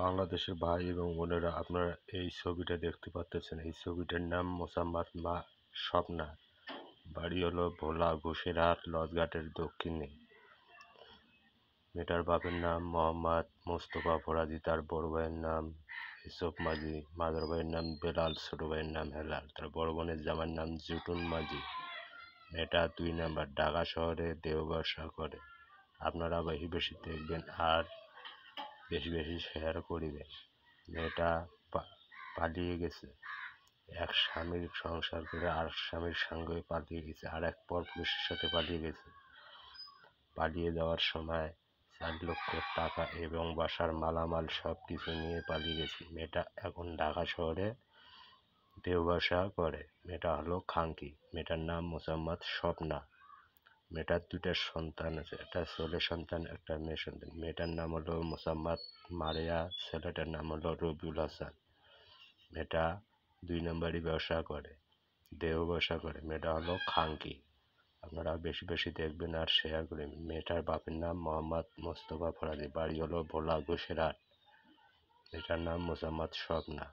বাংলাদেশের ভাই এবং বোনেরা, আপনারা এই ছবিটা দেখতে পাচ্ছেন। এই ছবিটার নাম মোসাম্মদ মা স্বপ্না। বাড়ি হলো ভোলা ঘোষেরহাট লজঘাটের দক্ষিণে। মেয়েটার বাপের নাম মোহাম্মদ মোস্তফা ফরাজি, তার বড় ভাইয়ের নাম ইসুফ মাঝি, মাদার ভাইয়ের নাম বেলাল, ছোট ভাইয়ের নাম হেলাল, তার বড় বোনের জামার নাম জুটুন মাঝি। মেয়েটা 2 নাম্বার ঢাকা শহরে দেহ ব্যবসা করে। আপনারা বেশি বেশি দেখবেন আর বেশি বেশি শেয়ার করিবেন। মেয়েটা পালিয়ে গেছে, এক স্বামীর সংসার করে আর স্বামীর সঙ্গে পালিয়ে গেছে, আর এক পরপুরুষের সাথে পালিয়ে গেছে। পালিয়ে যাওয়ার সময় 4 লক্ষ টাকা এবং বাসার মালামাল সব কিছু নিয়ে পালিয়ে গেছে। মেয়েটা এখন ঢাকা শহরে দেহ ব্যবসা করে। মেয়েটা হলো খাঙ্কি। মেয়েটার নাম মোসাম্মদ স্বপ্না। মেয়েটার 2টা সন্তান আছে, একটা ছেলে সন্তান, একটা মেয়ে সন্তান। মেয়েটার নাম হলো মোসাম্মদ মারিয়া, ছেলেটার নাম হলো রবিউল হাসান। মেয়েটা 2 নম্বরই ব্যবসা করে, দেহ ব্যবসা করে। মেয়েটা হলো খাঙ্কি। আপনারা বেশি বেশি দেখবেন আর শেয়ার করবেন। মেয়েটার বাপের নাম মোহাম্মদ মোস্তফা ফরাজি, বাড়ি হলো ভোলা ঘোষেরহাট। মেয়েটার নাম মোসাম্মদ স্বপ্না।